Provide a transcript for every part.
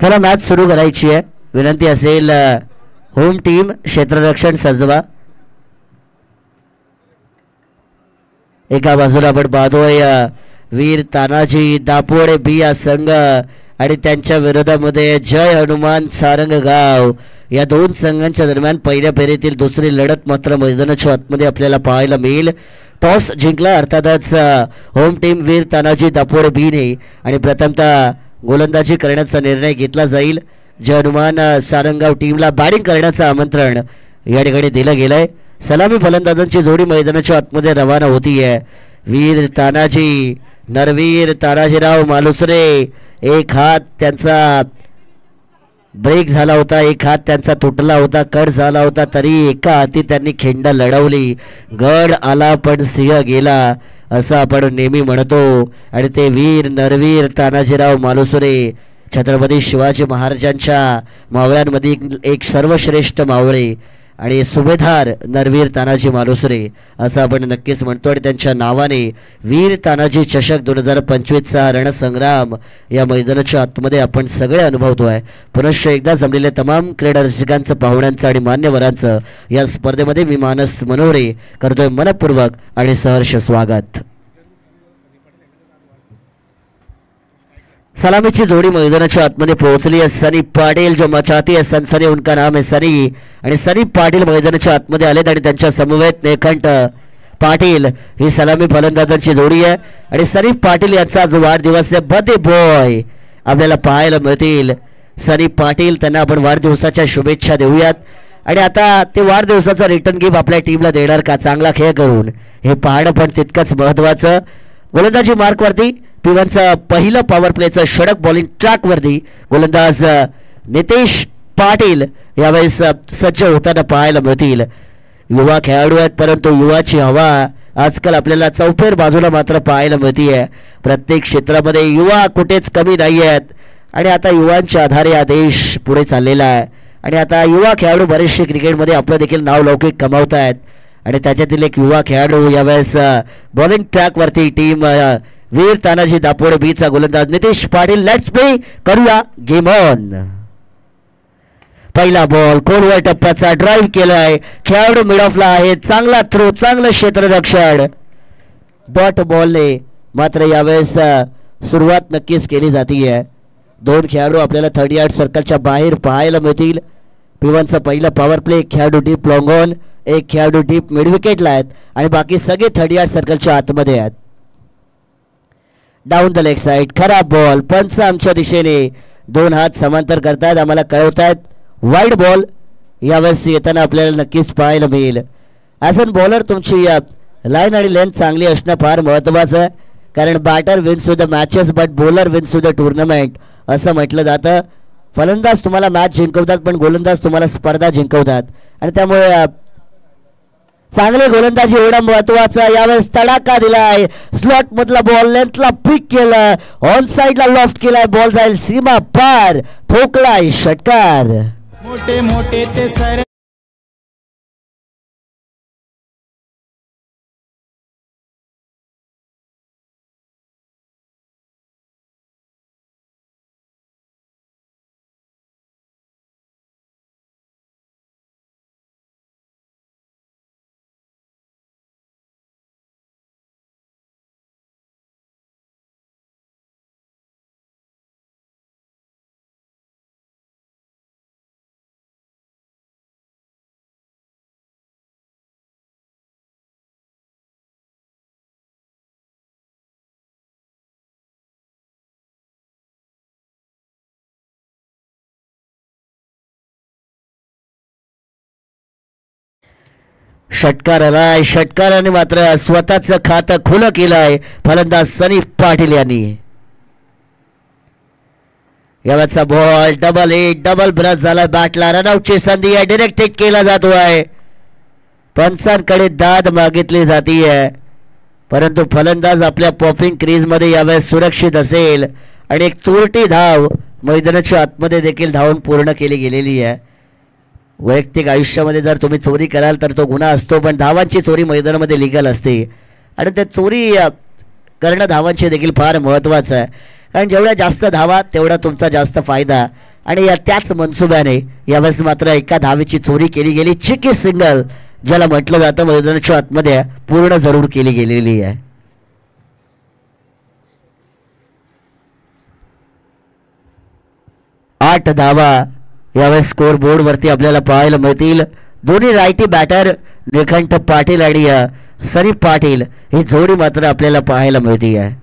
चला मॅच सुरू करायची आहे. विनंती असेल होम टीम क्षेत्ररक्षण सजवा. एका बाजूला आपण पाहतोय वीर तानाजी दापोडे बी या संघ आणि त्यांच्या विरोधामध्ये जय हनुमान सारंगगाव या दोन संघांच्या दरम्यान पहिल्या फेरीतील दुसरी लढत मात्र मैदानाच्या आतमध्ये आपल्याला पाहायला मिळेल. टॉस जिंकला अर्थातच होम टीम वीर तानाजी दापोडे बीने आणि प्रथमतः गोलंदाजी करण्याचा निर्णय घेतला जाईल. जय हनुमान सारंगगाव टीमला बॅटिंग करण्याचं आमंत्रण या ठिकाणी दिलं गेलंय. सलामी फलंदाजांची जोडी मैदानाच्या आतमध्ये रवाना होतीये. वीर तानाजी नरवीर तानाजीराव मालुसरे एक हात त्यांचा ब्रेक झाला होता, एक हात त्यांचा तुटला होता, कट झाला होता, तरी एका हाती त्यांनी खिंड लढवली. गड आला पण सिंह गेला असं आपण नेहमी म्हणतो आणि ते वीर नरवीर तानाजीराव मालुसरे छत्रपती शिवाजी महाराजांच्या मावळ्यांमध्ये एक सर्वश्रेष्ठ मावळे आणि सुभेदार नरवीर तानाजी मालुसरे असं आपण नक्कीच म्हणतो. आणि त्यांच्या नावाने वीर तानाजी चषक 2025चा रणसंग्राम या मैदानाच्या आतमध्ये आपण सगळे अनुभवतोय. पुनश्च एकदा जमलेल्या तमाम क्रीडा रसिकांचं, पाहुण्यांचं आणि मान्यवरांचं या स्पर्धेमध्ये मी मानस मनोरे करतोय मनपूर्वक आणि सहर्ष स्वागत. सलामीची जोडी मैदानाच्या आतमध्ये पोहोचली आहे. सनी पाटील जो मचाती है सनसनी उनका नाम है सनी आणि सनी पाटील मैदानाच्या आतमध्ये आलेत आणि त्यांच्या समवेत नेखंट पाटील ही सलामी फलंदाजांची जोडी आहे. आणि सनी पाटील यांचा जो वाढदिवस आहे बर्थडे बॉय आपल्याला पाहायला मिळतील. सनी पाटील त्यांना आपण वाढदिवसाच्या शुभेच्छा देऊयात. आणि आता ते वाढदिवसाचा रिटर्न गिफ्ट आपल्या टीमला देणार का चांगला खेळ करून हे पाहणं पण तितकंच महत्त्वाचं. गोलंदाजी मार्कवरती पिवांचं पहिलं पॉवर प्लेचं षडक बॉलिंग ट्रॅकवरती गोलंदाज नितेश पाटील यावेळेस सज्ज होताना पाहायला मिळतील. युवा खेळाडू आहेत परंतु युवाची हवा आजकाल आपल्याला चौफेर बाजूला मात्र पाहायला मिळतीये. प्रत्येक क्षेत्रामध्ये युवा कुठेच कमी नाही आहेत आणि आता युवांच्या आधारे हा देश पुढे चाललेला आहे. आणि आता युवा खेळाडू बरेचसे क्रिकेटमध्ये आपलं देखील नाव लौकिक कमावत आहेत आणि त्याच्यातील एक युवा खेळाडू यावेळेस बॉलिंग ट्रॅकवरती टीम वीर तानाजी दापोडे बीचा गोलंदाज नितेश पाटील. लेट्स प्ले करूया गेम ऑन. पहिला बॉल खोलवर टप्प्याचा ड्राईव्ह केलाय. खेळाडू मिड ऑफला आहे. चांगला थ्रो, चांगलं क्षेत्ररक्षण. डॉट बॉलने मात्र यावेळेस सुरुवात नक्कीच केली जातीये. दोन खेळाडू आपल्याला 30 यार्ड सर्कलच्या बाहेर पाहायला मिळतील. पिवांचा पहिला पॉवर प्ले. खेळाडू डीप लॉंग ऑन, एक खेळाडू डीप मिड विकेटला आहेत आणि बाकी सगळे 30 यार्ड सर्कलच्या आतमध्ये आहेत. Down the leg side. खराब बॉल. पंच आमच्या दिशेने दोन हात समांतर करतायत, आम्हाला कळवतायत वाईड बॉल यावेळेस येताना आपल्याला नक्कीच पाहायला मिळेल. ॲज अन बॉलर तुमची लाईन आणि लेंथ चांगली असणं फार महत्त्वाचं आहे. कारण batter wins with the matches but bowler wins with the tournament असं म्हटलं जातं. फलंदाज तुम्हाला मॅच जिंकवतात पण गोलंदाज तुम्हाला स्पर्धा जिंकवतात आणि त्यामुळे चांगले गोलंदाजी होणं महत्वाचं. यावेळेस तडाखा दिलाय. स्लॉट मधला बॉल लेंथला पिक केलं, ऑन साइडला लॉफ्ट केलाय. बॉल जाईल सीमा पार, ठोकलाय षटकार. मोठे मोठे ते सर षटकार आलाय. षटकाराने मात्र स्वतःचं खातं खुलं केलंय फलंदाज सनी पाटील यांनी. यावेळचा ball double hit, double brush झाला बॅटला. रनआउटची संधी आहे. डायरेक्ट हिट केला जातोय. पंचांकडे दाद मागितली जातीये परंतु फलंदाज आपल्या पॉपिंग क्रीजमध्ये यावेळेस सुरक्षित असेल आणि एक चोरटी धाव मैदानाच्या आतमध्ये देखील धावून पूर्ण केली गेलेली आहे. वैयक्तिक आयुष्यामध्ये जर तुम्ही चोरी कराल तर तो गुन्हा असतो पण धावांची चोरी मैदानामध्ये लिगल असते आणि ते चोरी करणं धावांची देखील फार महत्त्वाचं आहे. कारण जेवढ्या जास्त धावा तेवढा तुमचा जास्त फायदा. आणि त्याच मनसुब्याने यावेळेस मात्र एका धावेची चोरी केली गेली. चिकी सिंगल ज्याला म्हटलं जातं मैदानाच्या आतमध्ये पूर्ण जरूर केली गेलेली आहे. आठ धावा यावेळेस स्कोर बोर्ड वरती आपल्याला पाहायला मिळतील. दोन्ही रायटी बॅटर निळकंठ पाटील आणि सरी पाटील ही जोडी मात्र आपल्याला पाहायला मिळते आहे.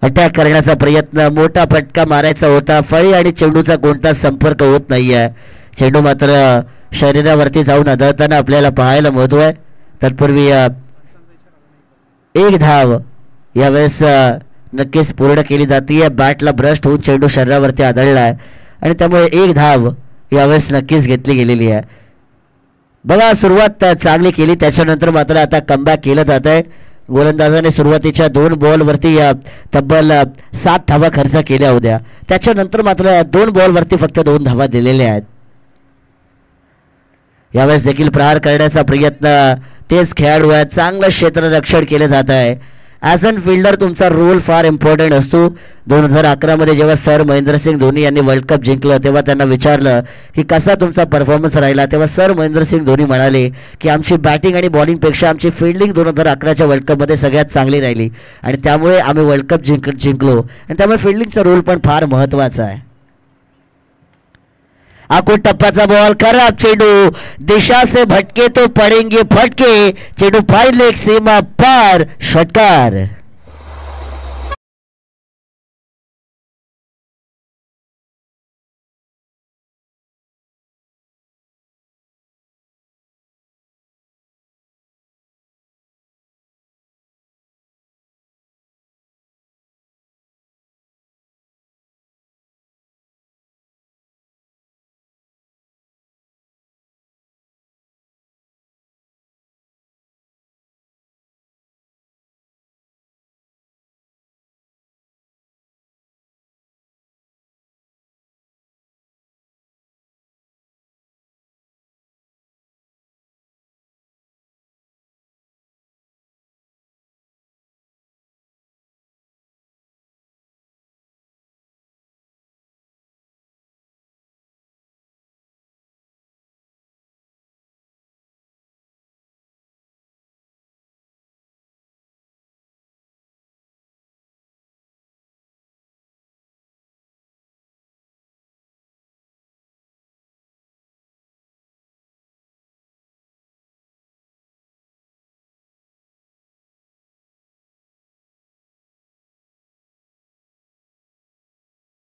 अटॅक करण्याचा प्रयत्न, मोठा फटका मारायचा होता. फळी आणि चेंडूचा कोणता संपर्क होत नाहीये. चेंडू मात्र शरीरावरती जाऊन आदळताना आपल्याला पाहायला मिळतोय. तत्पूर्वी एक धाव यावेळेस नक्कीच पूर्ण केली जाते. बॅटला ब्रस्ट होऊन चेंडू शरीरावरती आदळलाय आणि त्यामुळे एक धाव यावेळेस नक्कीच घेतली गेलेली आहे. बघा सुरुवात चांगली केली, त्याच्यानंतर मात्र आता कमबॅक केलं जात आहे. गोलंदाजाने सुरुवातीच्या 2 बॉलवरती तब्बल 7 धावा खर्च केल्या होत्या. त्याच्यानंतर मात्र 2 बॉलवरती फक्त 2 धावा दिलेल्या आहेत. यावेळेस देखील प्रहार करण्याचा प्रयत्न तेच खेळाडू आहे. चांगलं क्षेत्ररक्षण केलं जात आहे. ॲज अन फिल्डर तुमचा रोल फार इम्पॉर्टंट असतो. 2011 मध्ये जेव्हा सर महेंद्रसिंग धोनी यांनी वर्ल्ड कप जिंकलं तेव्हा त्यांना विचारलं की कसा तुमचा परफॉर्मन्स राहिला, तेव्हा सर महेंद्रसिंग धोनी म्हणाले की आमची बॅटिंग आणि बॉलिंगपेक्षा आमची फिल्डिंग 2011च्या वर्ल्ड कपमध्ये सगळ्यात चांगली राहिली आणि त्यामुळे आम्ही वर्ल्ड कप जिंकलो आणि त्यामुळे फिल्डिंगचा रोल पण फार महत्त्वाचा आहे. आकुट टप्प्याचा बॉल, खराब चेंडू, दिशा से भटके तो पडेंगे फटके. चेंडू फाईन लेग सीमा पार, षटकार.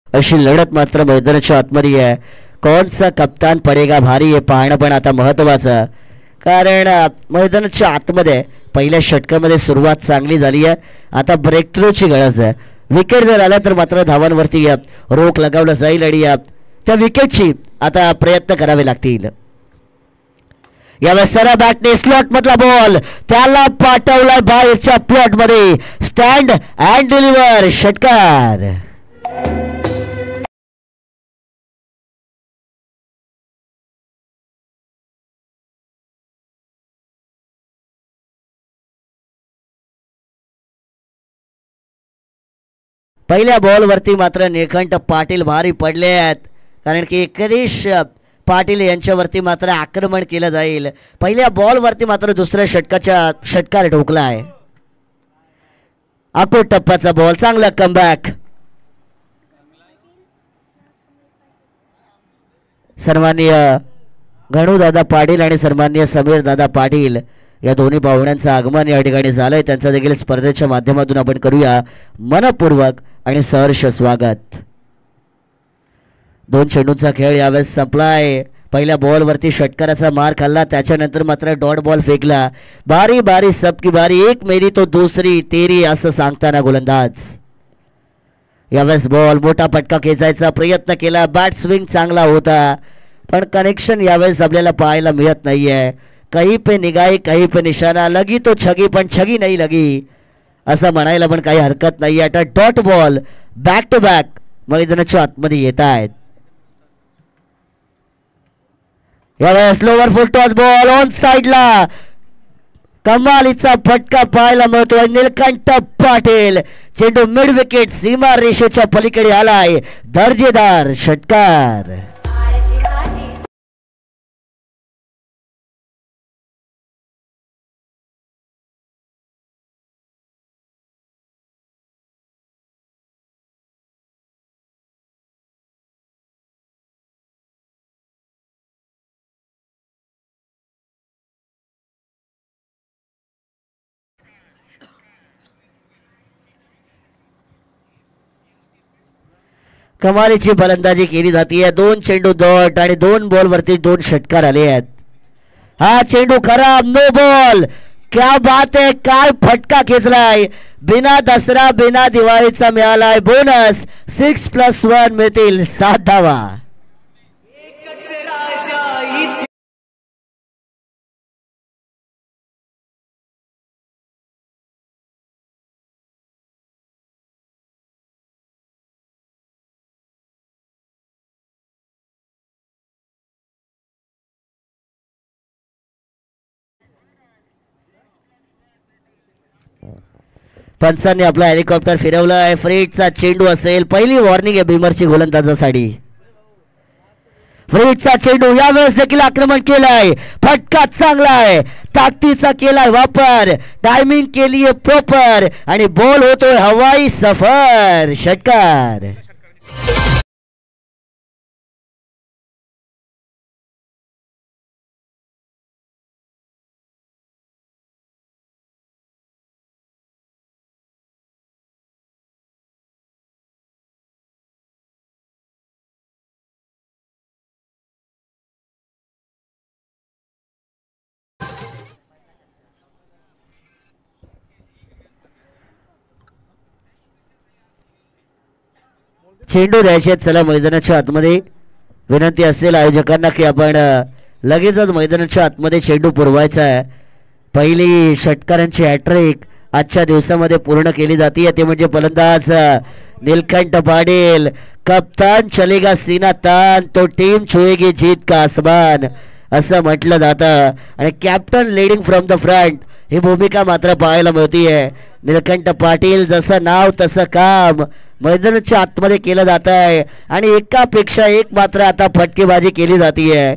अशी लढत मात्र मैदानाच्या आतमध्ये आहे. कोणचा कप्तान पडेगा भारी हे पाहणं पण आता महत्त्वाचं, कारण मैदानाच्या आतमध्ये पहिल्या षटकामध्ये सुरुवात चांगली झाली आहे. आता ब्रेक थ्रूची गरज आहे. विकेट जर आला तर मात्र धावांवरती रोख लगावलं जाईल आणि त्या विकेटची आता प्रयत्न करावे लागतील. यावेळेस सरा बॅटने स्लॉट मधला बॉल त्याला पाठवला बाहेरच्या प्लॉट मध्ये. स्टँड अँड डिलिव्हर, षटकार. पहिल्या बॉलवरती मात्र निळकंठ पाटील भारी पडले आहेत, कारण की एकरीश पाटील यांच्यावरती मात्र आक्रमण केलं जाईल. पहिल्या बॉलवरती मात्र दुसऱ्या षटकार ठोकला आहे. आकुट टप्प्याचा बॉल, चांगला कमबॅक. सन्माननीय गणूदादा पाटील आणि सन्माननीय समीर दादा पाटील या दोन्ही पाहुण्यांचं आगमन या ठिकाणी झालंय. त्यांचं देखील स्पर्धेच्या माध्यमातून आपण करूया मनपूर्वक आणि सहर्ष स्वागत. 2 चेंडूंचा खेळ यावेळेस संपलाय. पहिल्या बॉलवरती षटकाराचा मार खाल्ला, त्याच्यानंतर मात्र डॉट बॉल फेकला. बारी बारी सबकी बारी, एक मेरी तो दुसरी तेरी असं सांगताना गोलंदाज. यावेळेस बॉल, मोठा फटका खेचायचा प्रयत्न केला. बॅट स्विंग चांगला होता पण कनेक्शन यावेळेस आपल्याला पाहायला मिळत नाहीये. कहीं पे निगाही कहीं पे निशाना, लगी तो छगी पण छगी नाही लगी असं म्हणायला पण काही हरकत नाही. आता dot ball back to back मैदानाच्या आतमध्ये येत आहेत. यावेळेस lower full toss ball on साइडला, कमालीचा फटका पाहायला मिळतोय. निलकंठ पाटील चेंडू मिड विकेट सीमा रेषेच्या पलीकडे आलाय. दर्जेदार षटकार. कमालीची फलंदाजी केली जाते. 2 चेंडू डॉट आणि 2 बॉल वरती 2 षटकार आले आहेत. हा चेंडू खराब, नो बॉल. क्या बात आहे, काय फटका खेचलाय. बिना दसरा बिना दिवाळीचा मिळालाय बोनस. 6+1 मिळतील 7 धावा. पंचांनी आपला हेलिकॉप्टर फिरवलाय. फ्रीडचा चेंडू असेल. पहिली वॉर्निंग आहे भीमरची गोलंदाजासाठी. फ्रीडचा चेंडू यावेळेस देखील आक्रमण केलाय. फटका चांगला आहे. ताकदीचा केलाय वापर. टायमिंग केली आहे प्रॉपर आणि बॉल होतोय हवाई सफर. षटकार. चेंडू द्यायचे. चला मैदानाच्या आतमध्ये. विनंती असेल आयोजकांना की आपण लगेचच मैदानाच्या आतमध्ये चेंडू पुरवायचा आहे. पहिली षटकारांची हॅट्रिक आजच्या दिवसामध्ये पूर्ण केली जाते. ते म्हणजे फलंदाज नीलकंठ पाटील. कप्तान चलेगा सीना तान तो टीम छुएगी जीत का आसमान असं म्हटलं जातं. आणि captain leading from the front ही भूमिका मात्र पाहायला मिळतीये. नीलकंठ पाटील जसं नाव तसं काम मैदानाच्या आतमध्ये केलं जात आहे. आणि एकापेक्षा एक मात्र आता फटकेबाजी केली जातीये.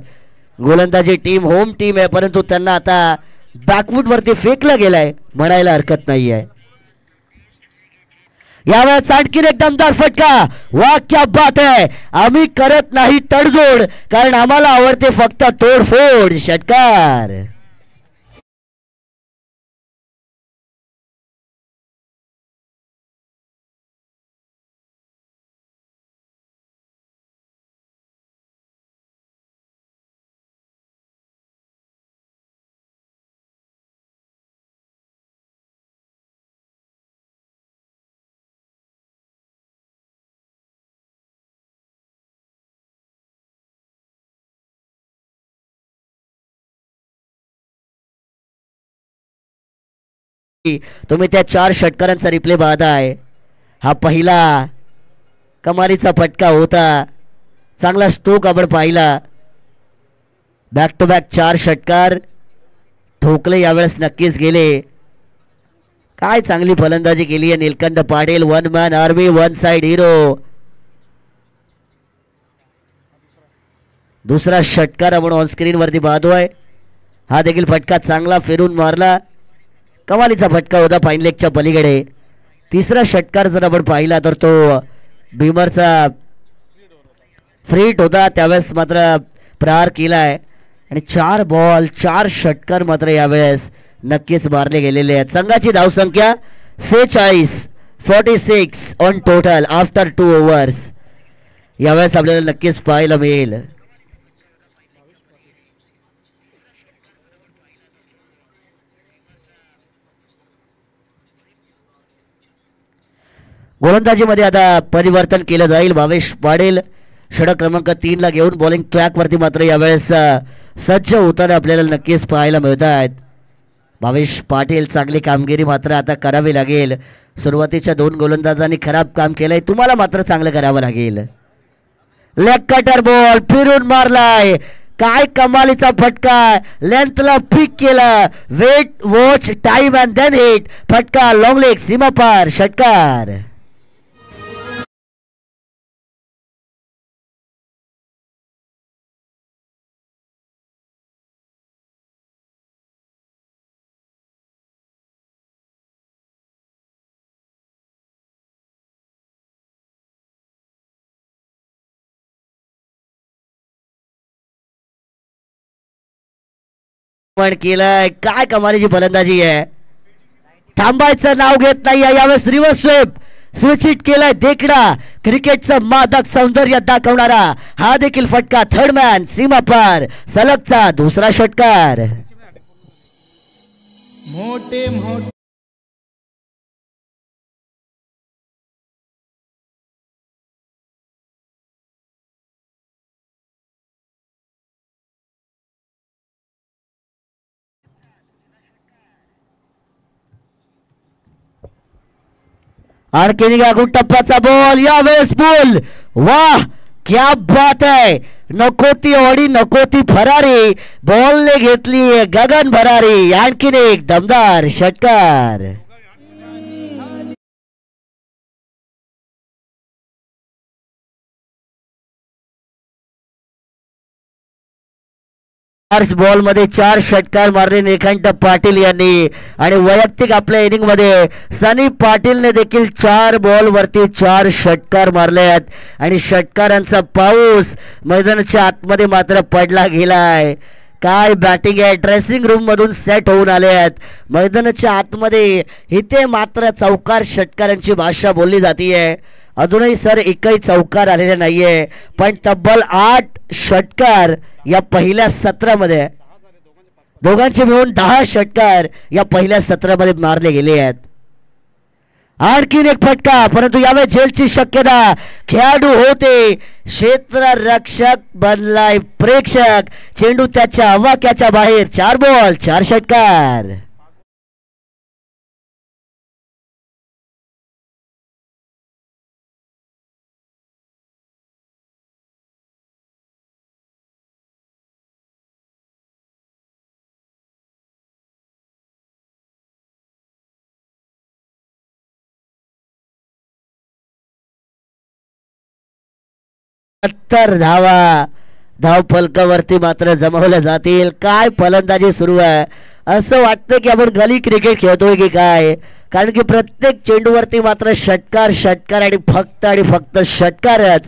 गोलंदाजी टीम होम टीम आहे परंतु त्यांना आता बॅकवूड वरती फेकलं गेलंय म्हणायला हरकत नाहीये. यावेळेस आणखीन एक दमदार फटका. वा क्या बात आहे. आम्ही करत नाही तडजोड कारण आम्हाला आवडते फक्त तोडफोड. षटकार. तुम्ही त्या 4 षटकारांचा रिप्ले पाहताय. हा पहिला कमालीचा फटका होता. चांगला स्ट्रोक आपण पाहिला. बॅक टू बॅक 4 षटकार ठोकले यावेळेस नक्कीच गेले. काय चांगली फलंदाजी केली आहे Nilkanth Patil. 1 man army 1 side hero. दुसरा षटकार आपण ऑन स्क्रीन वरती पाहतोय. हा देखील फटका चांगला फिरून मारला. कमालीचा फटका होता फाईन लेगच्या पलीकडे. तिसरा षटकार जर आपण पाहिला तर तो भीमरचा फ्रीट होता. त्यावेळेस मात्र प्रहार केलाय आणि 4 बॉल 4 षटकार मात्र यावेळेस नक्कीच मारले गेलेले आहेत. संघाची धावसंख्या 46 ऑन टोटल आफ्टर 2 ओव्हर्स यावेळेस आपल्याला नक्कीच पाहायला मिळेल. गोलंदाजीमध्ये आता परिवर्तन केलं जाईल. भावेश पाटील षटक क्रमांक 3 ला घेऊन बॉलिंग ट्रॅक वरती मात्र यावेळेस सज्ज होताना आपल्याला नक्कीच पाहायला मिळत आहेत. भावेश पाटील चांगली कामगिरी मात्र आता करावी लागेल. सुरुवातीच्या 2 गोलंदाजांनी खराब काम केलंय. तुम्हाला मात्र चांगलं करावं लागेल. लेग कटर बॉल फिरून मारलाय. काय कमालीचा फटका, लेंथला पिक केला, wait watch time and then hit, फटका लॉंग लेग सीमा पार षटकार. पण केलंय, काय कमालीची फलंदाजी आहे. थांबायचं नाव घेत नाही यावेळेस रिव्हर्स स्वीप स्विच हिट केलाय. देखडा क्रिकेटचं मादक सौंदर्य दाखवणारा हा देखील फटका थर्ड मॅन सीमा पार सलगचा दुसरा षटकार. मोठे मोठे आणखीन लागून टप्प्याचा बॉल यावेळेस बॉल. वाह क्या बात आहे. नको ती ओढी नको ती फरारी बॉलने घेतली गगन भरारी. आणखीन एक दमदार षटकार. बॉल मध्ये 4 षटकार मारले निखंड पाटील यांनी आणि वैयक्तिक आपल्या इनिंग मध्ये सनी पाटीलने देखील 4 बॉल वरती 4 षटकार मारले आहेत आणि षटकारांचा पाऊस मैदानाच्या आतमध्ये मात्र पडला गेलाय. काय बॅटिंग आहे. ड्रेसिंग रूम मधून सेट होऊन आले आहेत. मैदानाच्या आतमध्ये इथे मात्र चौकार षटकारांची भाषा बोलली जाते. अजूनही सर एकही चौकार आलेले नाहीये पण तब्बल 8 षटकार या पहिल्या सत्रामध्ये दोघांचे मिळून 10 षटकार या पहिल्या सत्रामध्ये मारले गेले आहेत. आणखीन एक फटका परंतु यावेळी जेलची शक्यता. खेळाडू होते क्षेत्ररक्षक बनलाय प्रेक्षक. चेंडू त्याच्या आवाक्याच्या बाहेर. 4 बॉल 4 षटकार. धावा धाव फलकावरती मात्र जमवल्या जातील. काय फलंदाजी सुरू आहे. असं वाटतं की आपण गली क्रिकेट खेळतोय की काय. कारण की प्रत्येक चेंडूवरती मात्र षटकार षटकार आणि फक्त षटकारच.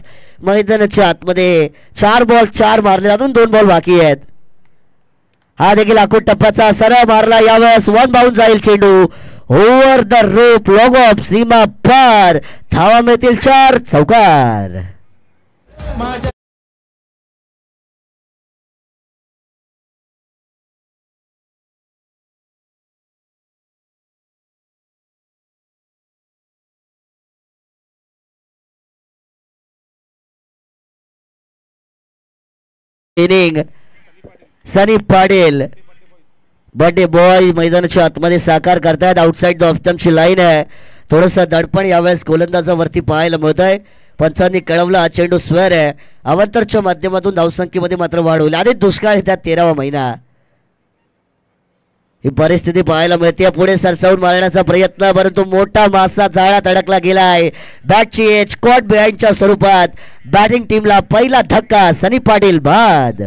मैदानाच्या आतमध्ये 4 बॉल 4 मारले. अजून 2 बॉल बाकी आहेत. हा देखील आखूड टप्प्याचा सरळ मारला. यावेळेस 1 बाउंड जाईल चेंडू over the rope long off सीमा पार. धावा मिळतील 4 चौकार. माझ्या inning Sunny Patil birthday boy मैदानाच्या आतमध्ये साकार करतायत. आउटसाइड द ऑफ लाईन आहे. थोडस दडपण यावेळेस गोलंदाजावरती पाहायला मिळत आहे. पंचांनी कळवला हा चेंडू स्वेअर आहे. अवंतरच्या माध्यमातून धावसंख्येमध्ये मात्र वाढ होईल. आधी दुष्काळ येतात 13वा महिना. ही परिस्थिती पाहायला मिळते. पुढे सरसावून मारण्याचा प्रयत्न परंतु मोठा मासा जाळ्यात अडकला गेलाय. बॅटची एज कॉट बिहाइंडच्या स्वरूपात. बॅटिंग टीमला पहिला धक्का. सनी पाटील बाद.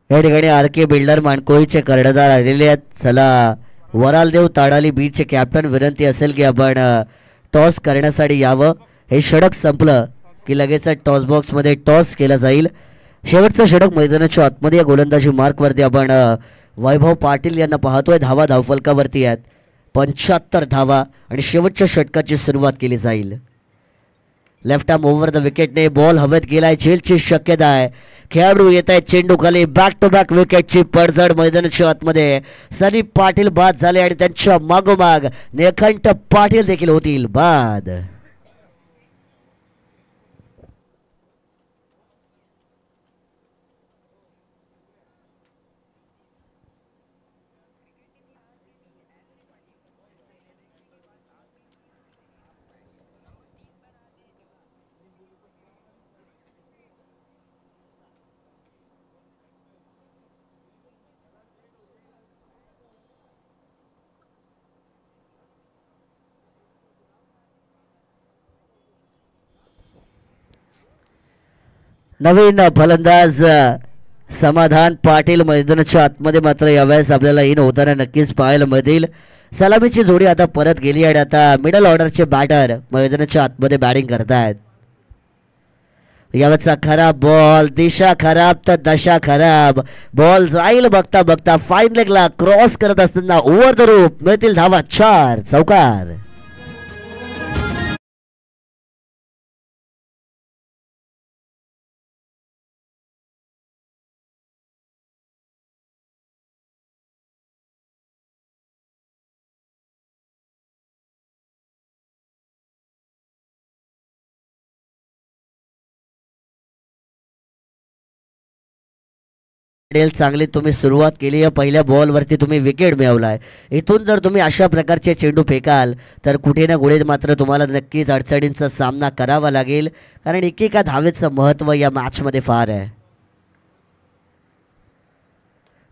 या ठिकाणी आर के बिल्डर माणकोळीचे कर्णधार आलेले आहेत. चला वरालदेव ताडाली बीटचे कॅप्टन विनंती असेल की आपण टॉस करण्यासाठी यावं. हे षटक संपलं की लगेच टॉस बॉक्समध्ये टॉस केला जाईल. शेवटचं षटक मैदानाच्या आतमध्ये या गोलंदाजी मार्कवरती आपण वैभव पाटील यांना पाहतोय. धावा धावफलकावरती आहेत 75 धावा आणि शेवटच्या षटकाची सुरुवात केली जाईल. लेफ्ट आर्म ओव्हर द विकेटने बॉल हवेत गेलाय. झेलची शक्यता आहे. खेळाडू येत आहेत चेंडू खाली. बॅक टू बॅक विकेटची पडझड मैदानाच्या आतमध्ये. सनी पाटील बाद झाले आणि त्यांच्या मागोमाग निळकंठ पाटील देखील होतील बाद. नवीन फलंदाज समाधान पाटील मैदानाच्या आतमध्ये मात्र यावेळेस आपल्याला इन होताना नक्कीच पाहायला मिळतील. सलामीची जोडी आता परत गेली आणि आता मिडल ऑर्डरचे बॅटर मैदानाच्या आतमध्ये बॅटिंग करतायत. यावेळेचा खराब बॉल. दिशा खराब तर दशा खराब. बॉल जाईल बघता बघता फाईन लेगला क्रॉस करत असताना ओव्हर द रूप मिळतील धावा 4 चौकार. चांगली तुम्ही सुरुवात केली आहे. पहिल्या बॉलवरती तुम्ही विकेट मिळवलाय. इथून जर तुम्ही अशा प्रकारचे चेंडू फेकाल तर कुठे ना कुठे मात्र तुम्हाला नक्कीच अडचणींचा सामना करावा लागेल. कारण एकेका धावेचं महत्त्व या मॅचमध्ये फार आहे.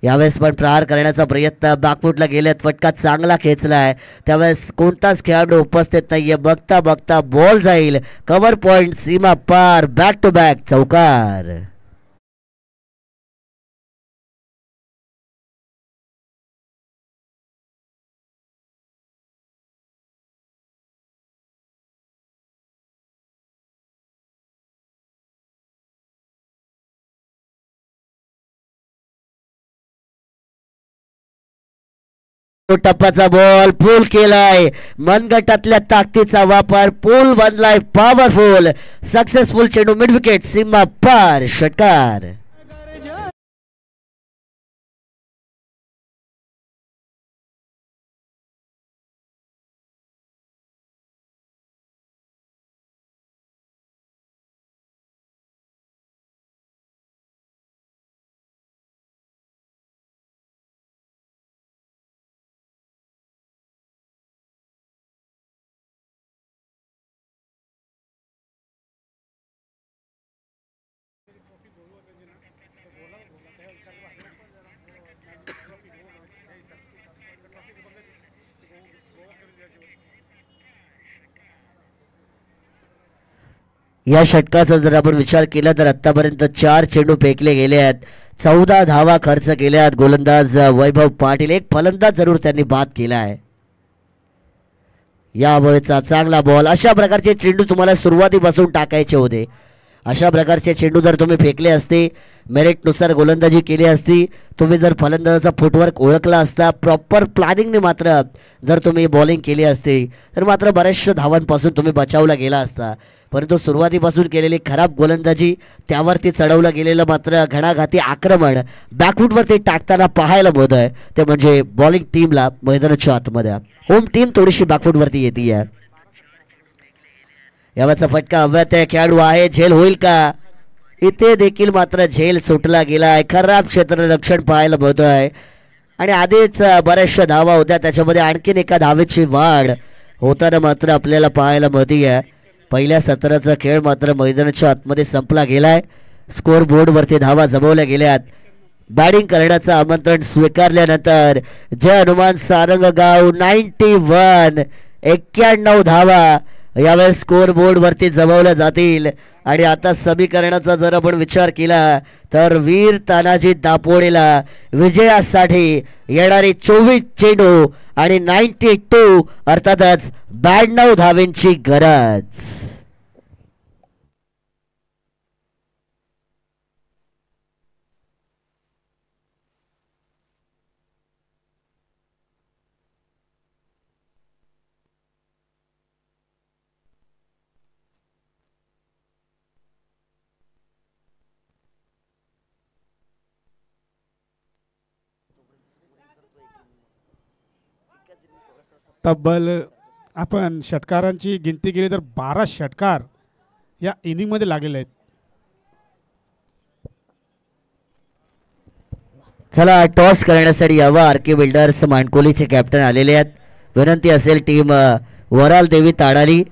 यावेळेस पण प्रहार करण्याचा प्रयत्न बॅकफुटला गेल्यात. फटका चांगला खेचलाय. त्यावेळेस कोणताच खेळाडू उपस्थित नाहीये. बघता बघता बॉल जाईल कव्हर पॉइंट सीमा पार. बॅक टू बॅक चौकार. टप्पाचा बॉल पूल केलाय. मनगटातल्या ताकदीचा वापर. पूल बनलाय पॉवरफुल. सक्सेसफुल चेंडू मिड विकेट सीमा पार षटकार. या षटकाचा जर आपण विचार केला तर आतापर्यंत 4 चेंडू फेकले गेले आहेत. 14 धावा खर्च केल्यात. गोलंदाज वैभव पाटील. एक फलंदाज जरूर त्यांनी बाद केला आहे. यावेळेचा चांगला बॉल. अशा प्रकारचे चेंडू तुम्हाला सुरुवातीपासून टाकायचे होते. अशा प्रकारचे चेंडू जर तुम्ही फेकले असते, मेरिटनुसार गोलंदाजी केली असती, तुम्ही जर फलंदाजाचा फुटवर्क ओळखला असता, प्रॉपर प्लॅनिंगने मात्र जर तुम्ही बॉलिंग केली असती तर मात्र बऱ्याचशा धावांपासून तुम्ही बचावला गेला असता. परंतु सुरुवातीपासून केलेली खराब गोलंदाजी, त्यावरती चढवलं गेलेलं मात्र घणाघाती आक्रमण बॅकफुटवरती टाकताना पाहायला मिळत आहे. ते म्हणजे बॉलिंग टीमला मैदानाच्या आतमध्ये होम टीम थोडीशी बॅकफुटवरती येते आहे. यावरचा फटका अव्यात आहे. खेळाडू आहे. झेल होईल का? इथे देखील मात्र झेल सुटला गेलाय. खराब क्षेत्ररक्षण पाहायला मिळत आहे आणि आधीच बऱ्याचशा धावा होत्या, त्याच्यामध्ये आणखीन एका धावेची वाढ होताना मात्र आपल्याला पाहायला मिळते. पहिल्या सत्राचा खेळ मात्र मैदानाच्या आतमध्ये संपला गेलाय. स्कोर बोर्डवरती धावा जमवल्या गेल्यात. बॅटिंग करण्याचं आमंत्रण स्वीकारल्यानंतर जय हनुमान सारंगगाव 91 91 धावा यावेळेस स्कोर बोर्ड वरती जमवल्या जातील. आणि आता समीकरणाचा जर आपण विचार केला तर वीर तानाजी दापोडेला विजयासाठी येणारी 24 चेंडू आणि 92 अर्थातच 92 धावेंची गरज. तब्बल आपण षटकारांची गिनती केली तर 12 षटकार या इनिंगमध्ये लागलेले आहेत. चला टॉस करण्यासाठी यावं. आर के बिल्डर्स मांडकोलीचे कॅप्टन आलेले आहेत. विनंती असेल टीम वराल देवी ताडाली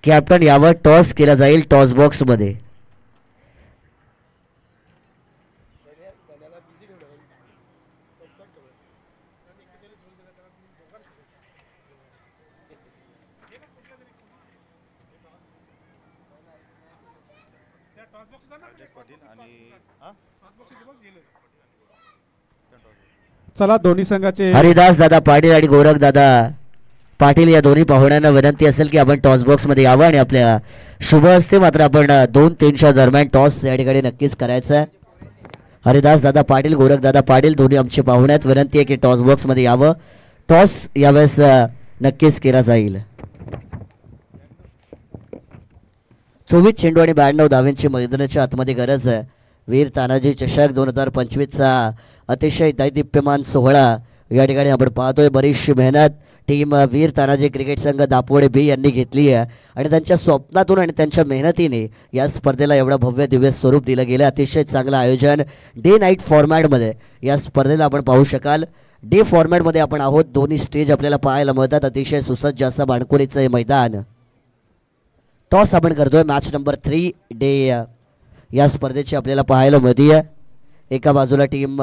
कॅप्टन यावं. टॉस केला जाईल टॉस बॉक्स मध्ये. चला दोन्ही संघाचे हरिदास दादा पाटील आणि गोरख दादा पाटील या दोन्ही पाहुण्यांना विनंती असेल की आपण टॉस बॉक्स मध्ये यावं. आणि आपल्या शुभ हस्ते मात्र आपण 2-3च्या दरम्यान टॉस या ठिकाणी नक्कीच करायचा आहे. हरिदास दादा पाटील गोरख दादा पाटील दोन्ही आमचे पाहुणे आहेत. विनंती आहे की टॉस बॉक्स मध्ये यावं. टॉस यावेळेस नक्कीच केला जाईल. 24 चेंडू आणि 92 धावेंची मैदानाच्या आतमध्ये गरज आहे. वीर तानाजी चषक 2025चा अतिशय दैदिप्यमान सोहळा या ठिकाणी आपण पाहतोय. बरीचशी मेहनत टीम वीर तानाजी क्रिकेट संघ दापोडे बी यांनी घेतली आहे आणि त्यांच्या स्वप्नातून आणि त्यांच्या मेहनतीने या स्पर्धेला एवढं भव्य दिव्य स्वरूप दिलं गेलं. अतिशय चांगलं आयोजन डे नाईट फॉर्मॅटमध्ये या स्पर्धेला आपण पाहू शकाल. डे फॉर्मॅटमध्ये आपण आहोत. दोन्ही स्टेज आपल्याला पाहायला मिळतात. अतिशय सुसज्ज असं माणकोलीचं हे मैदान. टॉस आपण करतोय. मॅच नंबर 3 डे या स्पर्धेची आपल्याला पाहायला मिळते. एका बाजूला टीम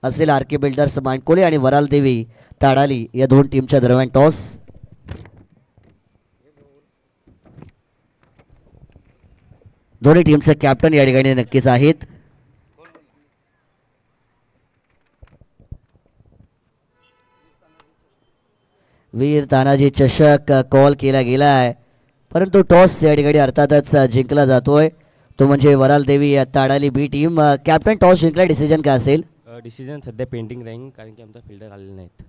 असेल आर के बिल्डर्स मांडकोली आणि वराल देवी ताडाली या दोन टीमच्या दरम्यान टॉस. दोन्ही टीमचे कॅप्टन या ठिकाणी नक्कीच आहेत. वीर तानाजी चषक कॉल केला गेला आहे परंतु टॉस या ठिकाणी अर्थातच जिंकला जातोय. तो म्हणजे वराल देवी ताडाली बी टीम. कॅप्टन टॉस जिंकला. डिसिजन काय असेल? डिसिजन सध्या पेंडिंग राहील कारण की आमचा फिल्डर आलेले नाहीत.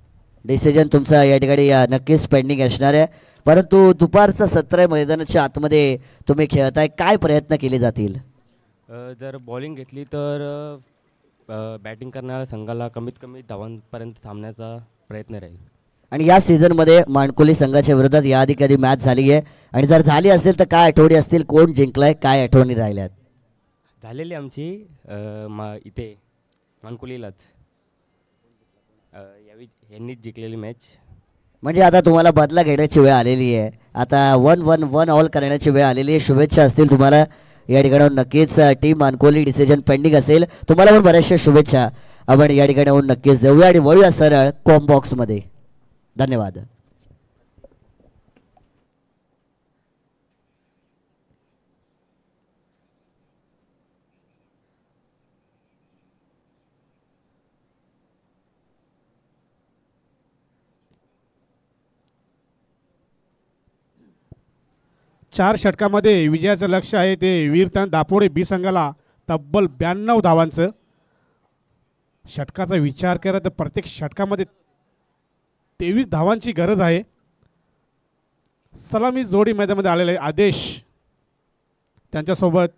डिसिजन तुमचा या ठिकाणी नक्कीच पेंडिंग असणार आहे. परंतु दुपारचं सत्र मैदानाच्या आतमध्ये तुम्ही खेळताय. काय प्रयत्न केले जातील? जर बॉलिंग घेतली तर बॅटिंग करणाऱ्या संघाला कमीत कमी धावांपर्यंत थांबण्याचा प्रयत्न राहील. आणि या सीझनमध्ये माणकोली संघाच्या विरोधात याआधी कधी मॅच झाली आहे आणि जर झाली असेल तर काय आठवणी असतील? कोण जिंकलाय? काय आठवणी राहिल्यात? झालेली आमची इथे माणकोलीलाच यावी यांनीच जिंकलेली मॅच. म्हणजे आता तुम्हाला बदला घेण्याची वेळ आलेली आहे. आता 1-1 ऑल करण्याची वेळ आलेली आहे. शुभेच्छा असतील तुम्हाला या ठिकाणी. नक्कीच टीम मानकोली डिसिजन पेंडिंग असेल. तुम्हाला पण बऱ्याचशा शुभेच्छा आपण या ठिकाणी नक्कीच देऊया आणि वळूया सरळ कॉम बॉक्समध्ये. धन्यवाद. चार षटकामध्ये विजयाचं लक्ष आहे ते वीरतान दापोडे बी संघाला तब्बल 92 धावांचं. षटकाचा विचार केला तर प्रत्येक षटकामध्ये 23 धावांची गरज आहे. सलामी जोडी मैदानामध्ये आलेले आहे आदेश, त्यांच्यासोबत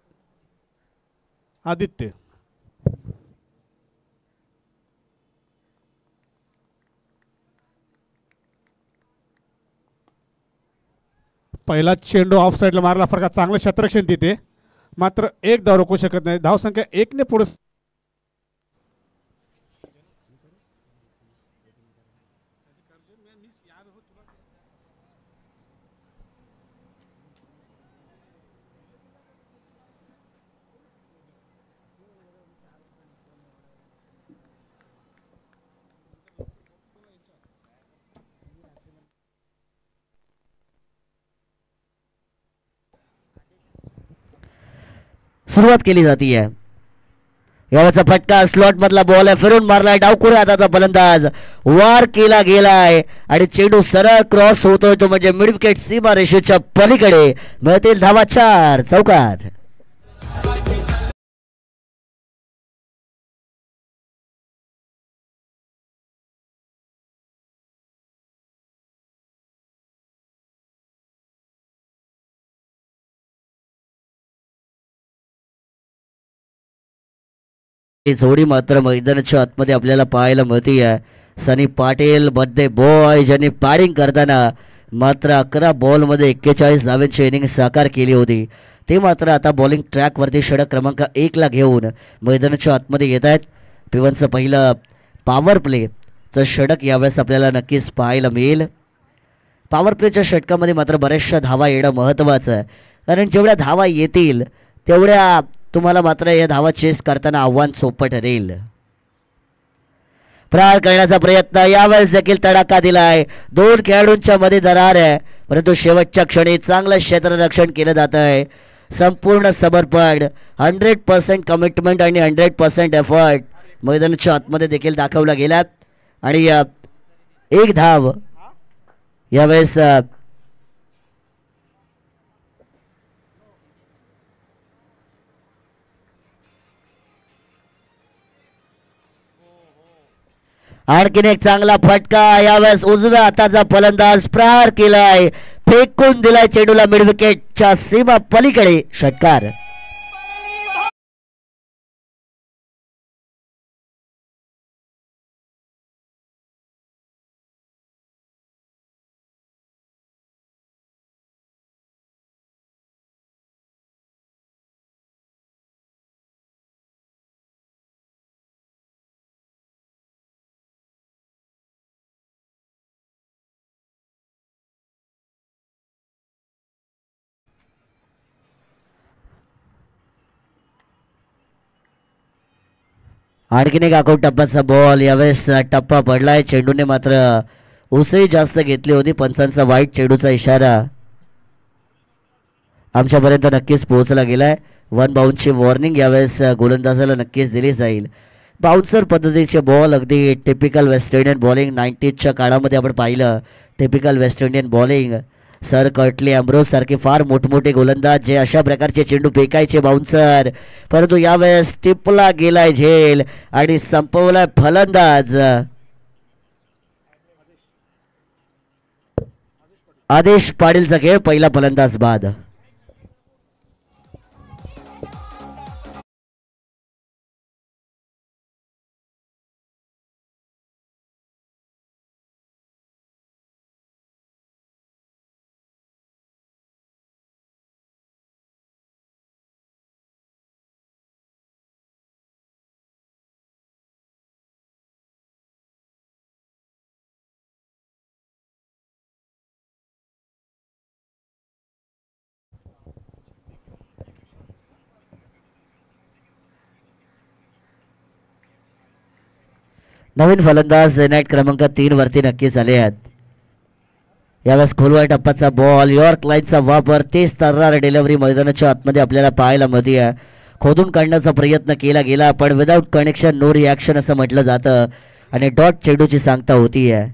आदित्य. पहिला चेंडू ऑफ साईडला मारला फरका. चांगलं क्षेत्ररक्षण तिथे, मात्र एक धाव रोखू शकत नाही. धावसंख्या 1 ने पुढे. सुरुवात केली जाते. यावरचा फटका स्लॉट मधला बॉल आहे, फिरून मारलाय डावखुऱ्या हाताचा फलंदाज, वार केला गेलाय आणि चेंडू सरळ क्रॉस होतोय तो म्हणजे मिड विकेट सीमा रेषेच्या पलीकडे. मिळतील धावा 4 चौकार. ही जोडी मात्र मैदानाच्या आतमध्ये आपल्याला पाहायला मिळते. सनी पाटील मध्ये बॉय ज्यांनी बॅटिंग करताना मात्र 11 बॉलमध्ये 41 धावांची इनिंग साकार केली होती, ते मात्र आता बॉलिंग ट्रॅकवरती षटक क्रमांक 1 ला घेऊन मैदानाच्या आतमध्ये येत आहेत. पिवनचं पहिलं पॉवर प्लेचं षटक यावेळेस आपल्याला नक्कीच पाहायला मिळेल. पॉवर प्लेच्या षटकामध्ये मात्र बऱ्याचशा धावा येणं महत्त्वाचं आहे, कारण जेवढ्या धावा येतील तेवढ्या तुम्हाला मात्र या धावा चेस करताना आव्हान सोपं ठरेल. प्रहार करण्याचा प्रयत्न यावेळेस देखील तडाखा दिलाय. 2 खेळाडूंच्या मध्ये दरार आहे, परंतु शेवटच्या क्षणी चांगलं क्षेत्ररक्षण केलं जात आहे. संपूर्ण समर्पण, 100% कमिटमेंट आणि 100% एफर्ट मैदानाच्या आतमध्ये देखील दाखवला गेला आणि 1 धाव यावेळेस आणखीन एक चांगला फटका. यावेळेस उजव्या हाताचा फलंदाज प्रहार केलाय, फेकून दिलाय चेंडूला मिड विकेटच्या सीमा पलीकडे. षटकार. आणखीन एक आखूड टप्प्याचा बॉल. यावेळेस टप्पा पडलाय, चेंडूने मात्र उसळी जास्त घेतली होती. पंचांचा वाईट चेंडूचा इशारा आमच्यापर्यंत नक्कीच पोहोचला गेलाय. 1 बाउन्सची वॉर्निंग यावेळेस गोलंदाजाला नक्कीच दिली जाईल. बाउन्सर पद्धतीचे बॉल, अगदी टिपिकल वेस्ट इंडियन बॉलिंग 90च्या काळामध्ये आपण पाहिलं. Typical West Indian bowling, sir Curtly Ambrose सारखे फार मोठमोठे गोलंदाज जे अशा प्रकारचे चेंडू फेकायचे बाउन्सर, परंतु यावेळेस टिपला गेलाय झेल आणि संपवलाय फलंदाज. आदेश पाटीलचा खेळ, पहिला फलंदाज बाद. नवीन फलंदाज नेट क्रमांक 3 वरती नक्कीच आले आहेत. यावेळेस खोलवाय टप्प्याचा बॉल, यॉर्क लाईनचा वापर, तेच तर्रार डिलिव्हरी मैदानाच्या आतमध्ये आपल्याला पाहायला मिळते. खोदून काढण्याचा प्रयत्न केला गेला, पण विदाऊट कनेक्शन नो रिॲक्शन असं म्हटलं जातं आणि डॉट चेंडूची सांगता होतीये.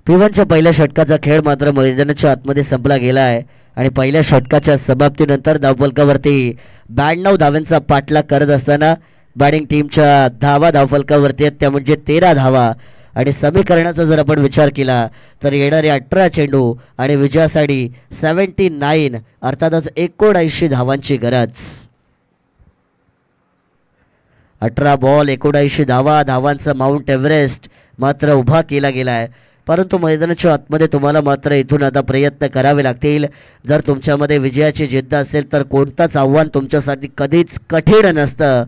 पिवनच्या पहिल्या षटकाचा खेळ मात्र मैदानाच्या आतमध्ये संपला गेला आहे आणि पहिल्या षटकाच्या समाप्तीनंतर धावफलकावरती 92 धावांचा पाठलाग करत असताना बॅटिंग टीमच्या धावा धावफलकावरती आहेत, त्या म्हणजे 13 धावा. आणि समीकरणाचा जर आपण विचार केला तर येणारे 18 चेंडू आणि विजयासाठी 79 अर्थातच 79 धावांची गरज. 18 बॉल 79 धावांचा माउंट एव्हरेस्ट मात्र उभा केला गेला आहे. परंतु मैदानाच्या आतमध्ये तुम्हाला मात्र इथून आता प्रयत्न करावे लागतील. जर तुमच्यामध्ये विजयाची जिद्द असेल तर कोणताच आव्हान तुमच्यासाठी कधीच कठीण नसतं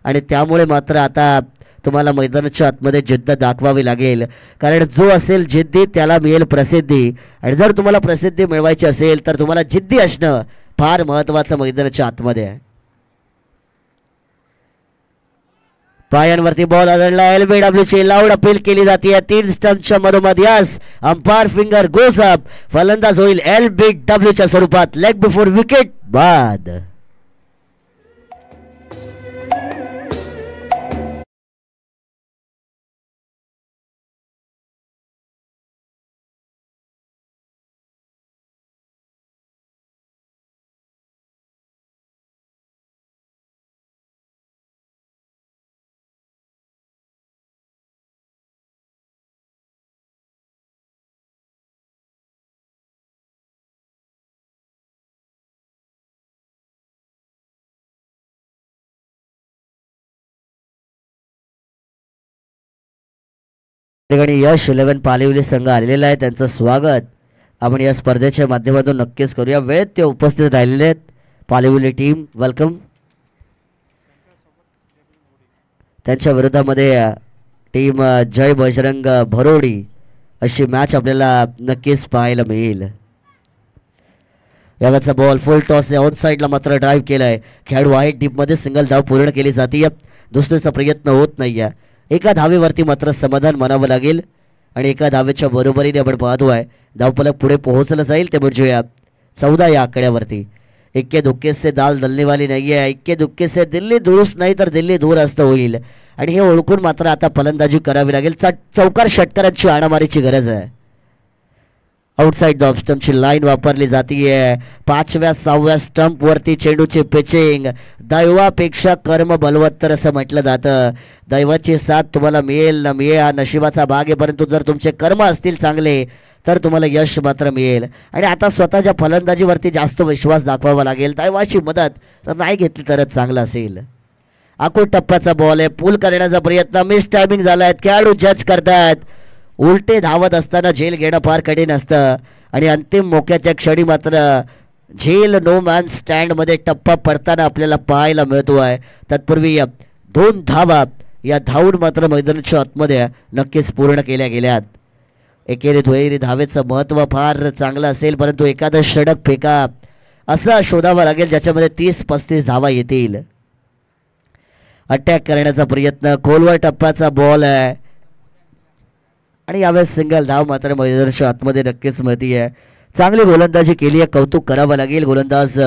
आणि त्यामुळे मात्र आता तुम्हाला मैदानाच्या आतमध्ये जिद्द दाखवावी लागेल, कारण जो असेल जिद्दी त्याला मिळेल प्रसिद्धी. आणि जर तुम्हाला प्रसिद्धी मिळवायची असेल तर तुम्हाला जिद्दी असणं फार महत्त्वाचं मैदानाच्या आतमध्ये आहे. पायांवरती बॉल आदळला. LBW ची लाऊड अपील केली जाते 3 स्टंपच्या मधोमध. Yes, umpire finger goes up. फलंदाज होईल LBW च्या स्वरूपात. लेग बिफोर विकेट बाद. ठिकाणी यश 11 पालिवली संघ आलेला आहे. त्यांचं स्वागत आपण या स्पर्धेच्या माध्यमातून नक्कीच करूया. वेळेत ते उपस्थित राहिलेले आहेत. पालिवली टीम वेलकम. त्यांच्या विरोधामध्ये टीम जय बजरंग भरोडी अशी मॅच आपल्याला नक्कीच पाहायला मिळेल. यावरचा बॉल फुल टॉस ऑन साईडला मात्र ड्राईव्ह केलाय. खेळाडू आहे डीपमध्ये. सिंगल धाव पूर्ण केली जाते. दुसरीचा प्रयत्न होत नाहीये. एका धावेवरती मात्र समाधान मानावं लागेल आणि एका धावेच्या बरोबरीने आपण पाहतोय धावफलक पुढे पोहोचलं जाईल. ते म्हणजे 14 या आकड्यावरती. इक्के दुक्के से दाल दलने वाली नाही आहे. इक्के दुक्के से दिल्ली दुरुस्त नाही तर दिल्ली दूर असतं होईल. आणि हे ओळखून मात्र आता फलंदाजी करावी लागेल. चौकार षटकारांची आणामारीची गरज आहे. आउटसाइड द ऑफ स्टंपची लाईन वापरली जातीये. 5व्या 6व्या स्टंप वरती चेंडूची पिचिंग. दैवापेक्षा कर्म बलवत्तर असं म्हटलं जातं. दैवाची साथ तुम्हाला मिळेल ना मिळेल हा नशिबाचा भाग आहे, परंतु जर तुमचे कर्म असतील चांगले तर तुम्हाला यश मात्र मिळेल. आणि आता स्वतःच्या फलंदाजीवरती जास्त विश्वास दाखवावा लागेल. दैवाची मदत तर नाही घेतली तरच चांगलं असेल. आखूड टप्प्याचा बॉल आहे. पूल करण्याचा प्रयत्न मिस टायमिंग झालाय. खेळाडू जज करतात. उलटे धावत असताना झेल घेणं फार कठीण असतं आणि अंतिम मोक्याच्या क्षणी मात्र झेल नो मॅन स्टँडमध्ये टप्पा पडताना आपल्याला पाहायला मिळतो आहे. तत्पूर्वी 2 धावा या धावून मात्र मैदानाच्या आतमध्ये नक्कीच पूर्ण केल्या गेल्यात. एकेरी दुहेरी धावेचं महत्त्व फार चांगलं असेल, परंतु एखादं षटक फेका असं शोधावं लागेल ज्याच्यामध्ये 30-35 धावा येतील. अटॅक करण्याचा प्रयत्न. खोलवर टप्प्याचा बॉल आहे आणि यावेळेस सिंगल धाव मात्र मैदानाच्या आतमध्ये नक्कीच मिळती आहे. चांगली गोलंदाजी केली आहे. कौतुक करावं लागेल गोलंदाज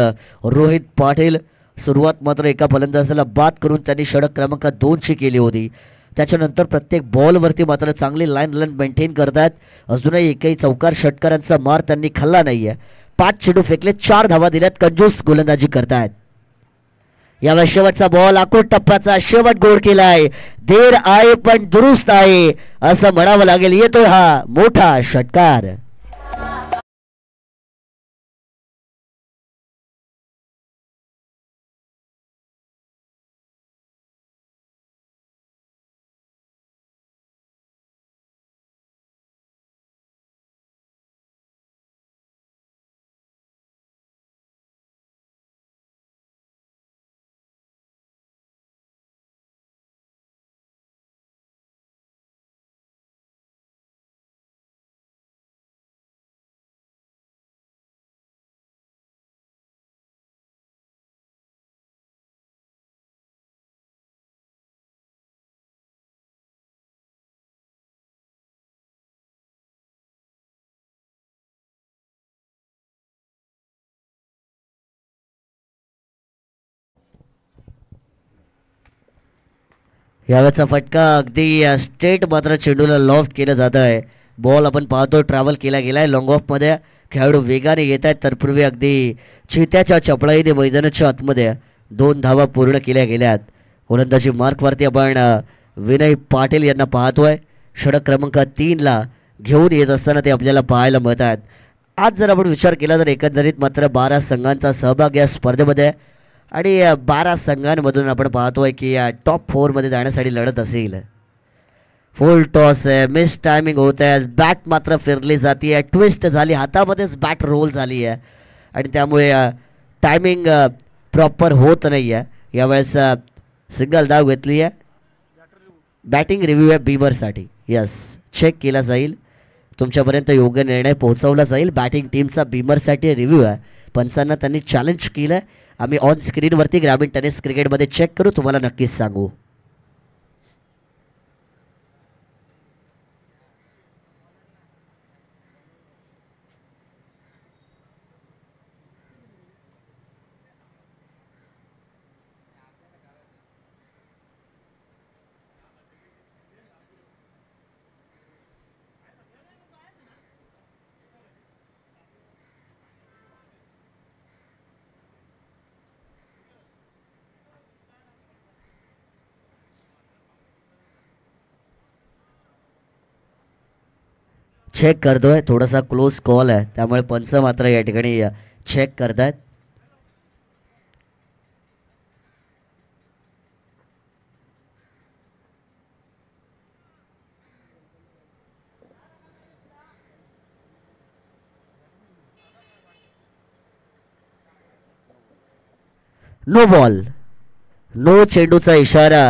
रोहित पाटील. सुरुवात मात्र एका फलंदाजाला बाद करून त्यांनी षटक क्रमांक 2ची केली होती. त्याच्यानंतर प्रत्येक बॉलवरती मात्र चांगली लाईन मेंटेन करतात. अजूनही एकही चौकार षटकारांचा मार त्यांनी खाल्ला नाही आहे. 5 चेंडू फेकले, 4 धावा दिल्यात. कंजूस गोलंदाजी करतायत. यावेळी शेवटचा बॉल आखूड टप्प्याचा शेवट गोल केलाय. देर आहे पण दुरुस्त आहे असं म्हणावं लागेल. येतोय हा मोठा षटकार. यावेळेचा फटका अगदी स्ट्रेट मात्र चेंडूला लॉफ्ट केलं जात आहे. बॉल आपण पाहतो ट्रॅव्हल केला गेलाय लॉंग ऑफमध्ये. खेळाडू वेगाने येत आहेत. तत्पूर्वी अगदी चित्याच्या चपळाईने मैदानाच्या आतमध्ये 2 धावा पूर्ण केल्या गेल्यात. गोलंदाजी मार्कवरती आपण विनय पाटील यांना पाहतोय. षटक क्रमांक 3ला घेऊन येत असताना ते आपल्याला पाहायला मिळत आहेत. आज जर आपण विचार केला तर एकंदरीत मात्र 12 संघांचा सहभाग या स्पर्धेमध्ये आणि 12 संघांमधून आपण पाहतोय की टॉप 4मध्ये जाण्यासाठी लढत असेल. फुल टॉस आहे. मिस टायमिंग होत आहे. बॅट मात्र फिरली जाते. ट्विस्ट झाली. हातामध्येच बॅट रोल झाली आहे आणि त्यामुळे टायमिंग प्रॉपर होत नाही आहे. यावेळेस सिंगल धाव घेतली आहे. बॅटिंग रिव्ह्यू आहे बीमरसाठी. यस, चेक केला जाईल, तुमच्यापर्यंत योग्य निर्णय पोहोचवला जाईल. बॅटिंग टीमचा बीमरसाठी रिव्ह्यू आहे. पंचांना त्यांनी चॅलेंज केलं आहे. आम्ही ऑन स्क्रीनवरती ग्रामीण टेनिस क्रिकेटमध्ये चेक करू, तुम्हाला नक्कीच सांगू. चेक करतोय, थोडासा क्लोज कॉल आहे, त्यामुळे पंच मात्र या ठिकाणी चेक करतायत. नो बॉल, नो चेंडूचा इशारा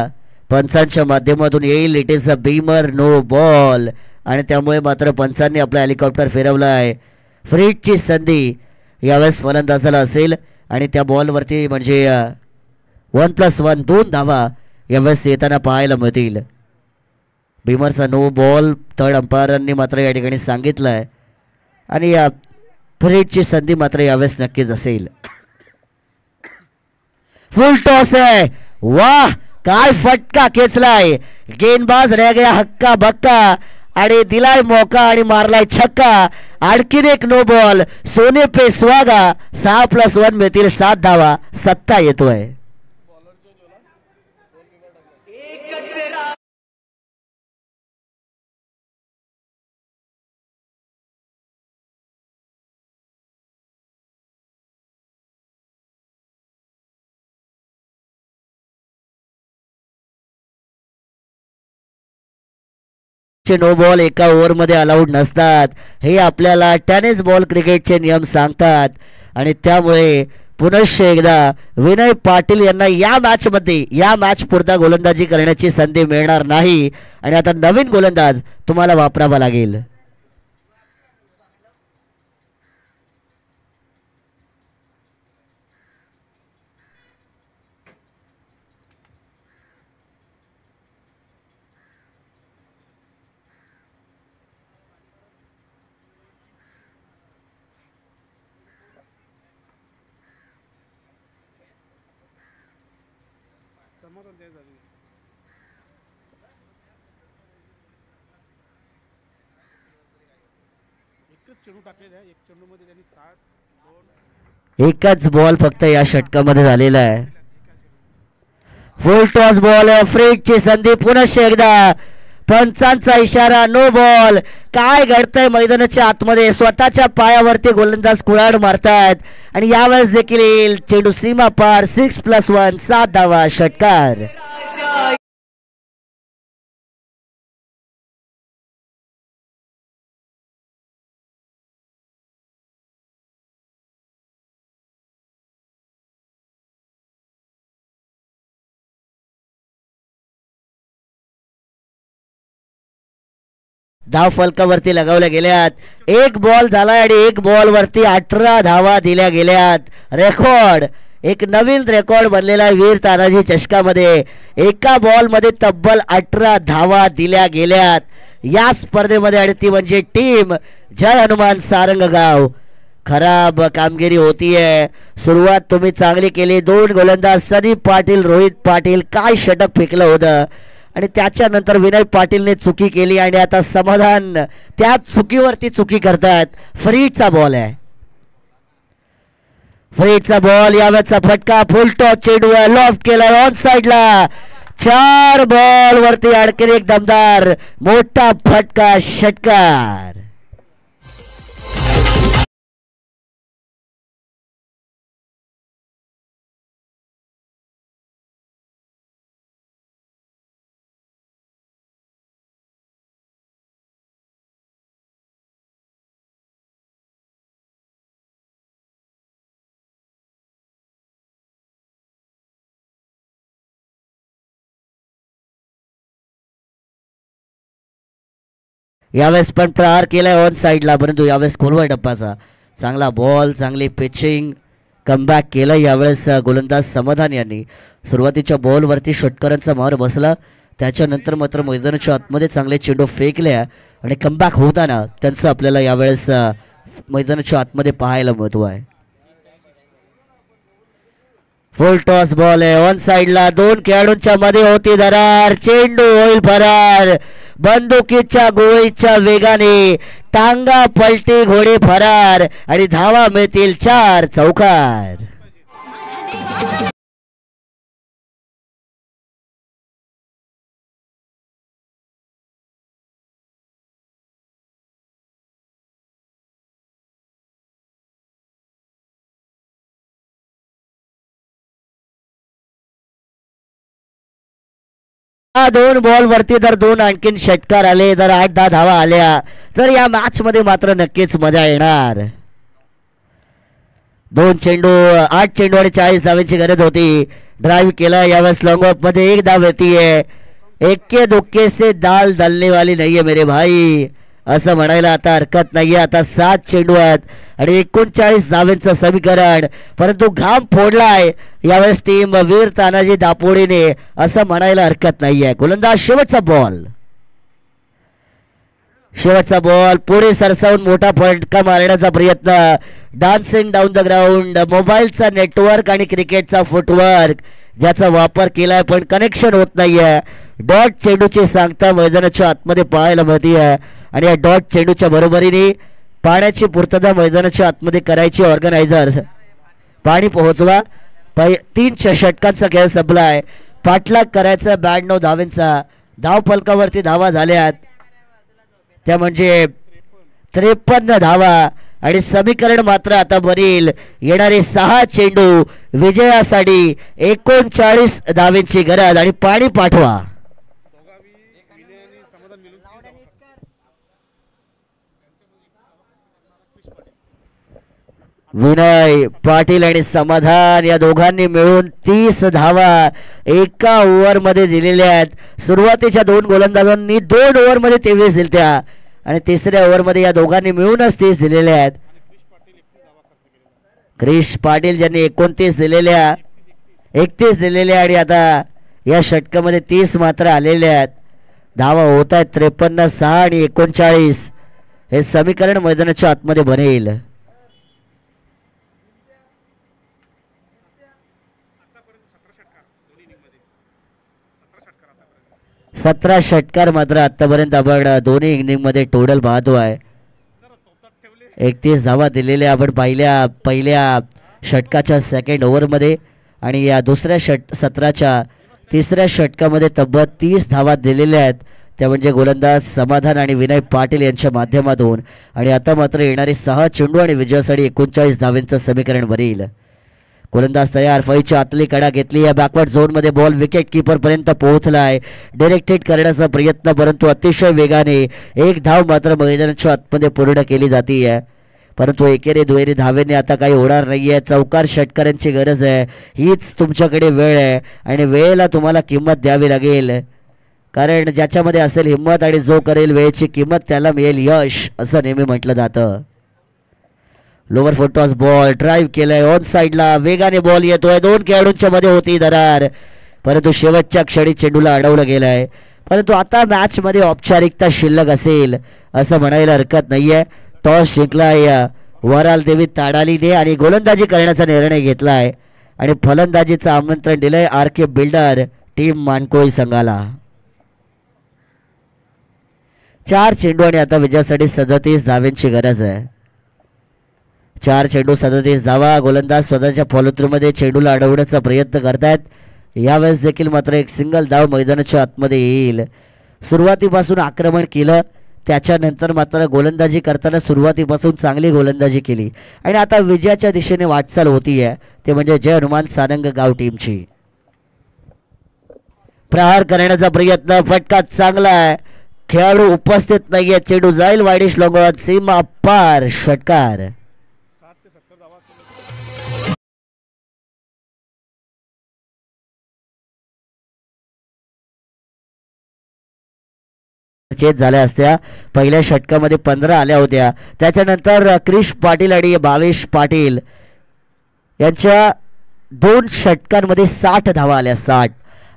पंचांच्या माध्यमातून येईल. It is a beamer, no ball. आणि त्यामुळे मात्र पंचांनी आपला हेलिकॉप्टर फिरवला आहे. फ्रीटची संधी यावेळेस फलंदाजाला असेल आणि त्या बॉलवरती म्हणजे 1+1 2 धावा यावेळेस येताना पाहायला मिळतील. बीमरचा नो बॉल थर्ड अंपायरांनी मात्र या ठिकाणी सांगितलं आहे आणि या फ्रीटची संधी मात्र यावेळेस नक्कीच असेल. फुल टॉस आहे, वाह काय फटका खेचलाय, गेंदबाज रह गया हक्का बक्का आणि दिलाय मौका आणि मारलाय छक्का. आणखीन एक नो बॉल, सोने पे सुहागा. 6+1 मिळतील 7 धावा. सत्ता येतोय. नो बॉल एका ओव्हरमध्ये अलाउड नसतात, हे आपल्याला टेनिस बॉल क्रिकेटचे नियम सांगतात. आणि त्यामुळे पुनश्च एकदा विनय पाटील यांना या मॅचमध्ये या मॅच पुरता गोलंदाजी करण्याची संधी मिळणार नाही आणि आता नवीन गोलंदाज तुम्हाला वापरावा लागेल. एकच बॉल फक्त या षटकामध्ये झालेला आहे. फुल टॉस बॉल, फ्रीटची संधी पुनश्च एकदा. पंचांचा इशारा, नो बॉल. काय घडतंय मैदानाच्या आतमध्ये, स्वतःच्या पायावरती गोलंदाज कुऱ्हाड मारतायत आणि यावेळेस देखील येईल चेंडू सीमा पार. 6+1 7 धावा, षटकार. धाव फलकावरती लगावल्या गेल्यात. एक बॉल झालाय आणि एक बॉल वरती 18 धावा दिल्या गेल्यात. रेकॉर्ड, एक नवीन रेकॉर्ड बनलेला वीर तानाजी चषकामध्ये. एका बॉल मध्ये तब्बल 18 धावा दिल्या गेल्यात या स्पर्धेमध्ये आणि ती म्हणजे टीम जय हनुमान सारंगगाव. खराब कामगिरी होतीये. सुरुवात तुम्ही चांगली केली, 2 गोलंदाज सनी पाटील, रोहित पाटील, काय षटक फेकलं होतं आणि त्याच्यानंतर विनय पाटीलने चुकी केली आणि आता समाधान त्या चुकीवरती चुकी करतात. फ्रीटचा बॉल आहे, फ्रीटचा बॉल, यावेळेचा फटका. फुल टॉस चेंडू लॉफ्ट केला ऑन साइडला. 4 बॉल वरती आणखी एक दमदार मोठा फटका, षटकार. यावेळेस पण प्रहार केलाय ऑन साईडला, परंतु यावेळेस खोलवर टप्पाचा चांगला बॉल, चांगली पिचिंग, कमबॅक केलं यावेळेस गोलंदाज समाधान यांनी. सुरुवातीच्या बॉलवरती षटकारांचा मार बसला, त्याच्यानंतर मात्र मैदानाच्या आतमध्ये चांगले चेंडू फेकल्या आणि कमबॅक होताना त्यांचं आपल्याला यावेळेस मैदानाच्या आतमध्ये पाहायला महत्व आहे. फुल टॉस बॉल आहे ऑन साइडला, दोन खेळाडूंच्या मध्ये होती दरार, चेंडू होईल फरार. बंदुकीच्या गोळीच्या वेगाने टांगा पलटी, घोडे फरार आणि धावा मिळतील 4 चौकार. दोन बॉल वरती जर दोन आणखीन षटकार आले, जर 8-10 धावा आल्या तर या मॅच मध्ये मात्र नक्कीच मजा येणार. 8 चेंडू आणि 40 धावांची गरज होती. ड्राईव्ह केला यावेळेस लॉंग ऑफ मध्ये 1 धाव येते. एक्के दुक्के से दाल दलने वाली नाहीये मेरे भाई, असं म्हणायला आता हरकत नाहीये. आता 7 चेंडू आहेत आणि 39 धावांचं समीकरण, परंतु घाम फोडलाय यावेळेस टीम वीर तानाजी दापोडेने, असं म्हणायला हरकत नाहीये. गोलंदाज शेवटचा बॉल पुढे सरसावून मोठा फटका मारण्याचा प्रयत्न. डान्सिंग डाऊन द ग्राउंड, मोबाईलचा नेटवर्क आणि क्रिकेटचा फुटवर्क ज्याचा वापर केलाय पण कनेक्शन होत नाहीये. डॉट चेंडूची सांगता मैदानाच्या आतमध्ये पाहायला मिळते आणि या डॉट चेंडूच्या बरोबरीने पाण्याची पूर्तता मैदानाच्या आतमध्ये करायची. ऑर्गनायझर्स पाणी पोहोचवा. 3 षटकांचा खेळ संपलाय. पाठलाग करायचा 92 धावांचा. धाव फलकावरती धावा झाल्यात त्या म्हणजे 53 धावा आणि समीकरण मात्र आता बनेल येणारे 6 चेंडू विजयासाठी 39 धावांची गरज आणि पाणी पाठवा. विनय पाटील आणि समाधान या दोघांनी मिळून 30 धावा एका ओव्हर मध्ये दिलेल्या आहेत. सुरुवातीच्या 2 गोलंदाजांनी 2 ओव्हर मध्ये 23 दिल्या आणि तिसऱ्या ओव्हर मध्ये या दोघांनी मिळूनच 30 दिलेल्या आहेत. क्रिश पाटील ज्यांनी 31 दिलेल्या, 31 दिलेल्या आणि आता या षटकामध्ये 30 मात्र आलेल्या आहेत. धावा होत आहेत 53, 6 आणि 39. हे समीकरण मैदानाच्या आतमध्ये बनेल. 17 षटकार मात्र आतापर्यंत आपण दोन्ही इनिंग मध्ये टोटल पाहतो आहे. 31 धावा दिलेल्या आपण पहिल्या षटकाच्या सेकंड ओव्हर मध्ये आणि या दुसऱ्या सत्राच्या तिसऱ्या षटकामध्ये तब्बल 30 धावा दिलेल्या आहेत. त्या म्हणजे गोलंदाज समाधान आणि विनय पाटील यांच्या माध्यमातून. आणि आता मात्र येणारे 6 चेंडू आणि विजयासाठी 39 धावांचं समीकरण बनेल. गोलंदाज तयार, फळीच्या आतली कडा घेतली. या बॅकवर्ड झोन मध्ये बॉल विकेट किपर पर्यंत पोहोचलाय. डायरेक्टेड करण्याचा प्रयत्न, परंतु अतिशय वेगाने 1 धाव मात्र मैदानाच्या आतमध्ये पूर्ण केली जाते. परंतु एकेरी दुहेरी धावेने आता काही होणार नाहीये. चौकार षटकारांची गरज आहे. हीच तुमच्याकडे वेळ आहे आणि वेळेला तुम्हाला किंमत द्यावी लागेल, कारण ज्याच्यामध्ये असेल हिंमत आणि जो करेल वेळेची किंमत त्याला मिळेल यश, असं नेहमी म्हटलं जातं. लोअर फुटटॉस बॉल ड्राईव्ह केलाय ऑन साइडला, वेगाने बॉल येतोय. 2 खेळाडूंच्या मध्ये होती दरार, परंतु शेवटच्या क्षणी चेंडूला अडवलं गेलंय. परंतु आता मॅच मध्ये औपचारिकता शिल्लक असेल असं म्हणायला हरकत नाहीये. टॉस जिंकलाय वराल देवी ताडालीने आणि गोलंदाजी करण्याचा निर्णय घेतलाय आणि फलंदाजीचं आमंत्रण दिलंय RK बिल्डर टीम मानकोळी संघाला. 4 चेंडू आणि आता विजयासाठी 37 धावांची गरज आहे. 4 चेंडू 37 धावा. गोलंदाज स्वतःच्या फॉलो थ्रू मध्ये चेंडूला अडवण्याचा प्रयत्न करतायत. यावेळेस देखील मात्र एक सिंगल धाव मैदानाच्या आतमध्ये येईल. सुरुवातीपासून आक्रमण केलं, त्याच्यानंतर मात्र गोलंदाजी करताना सुरुवातीपासून चांगली गोलंदाजी केली आणि आता विजयाच्या दिशेने वाटचाल होतीये, ते म्हणजे जय हनुमान सारंग गाव टीमची. प्रहार करण्याचा प्रयत्न, फटका चांगला आहे. खेळाडू उपस्थित नाहीये. चेंडू जाईल वाईडिश लॉंगॉन, सीमा पार, षटकार. चेत झाल्या असत्या. पहिल्या षटकामध्ये 15 आल्या होत्या. त्याच्यानंतर क्रिश पाटील आणि भावेश पाटील यांच्या 2 षटकांमध्ये 60 धावा आल्या, 60.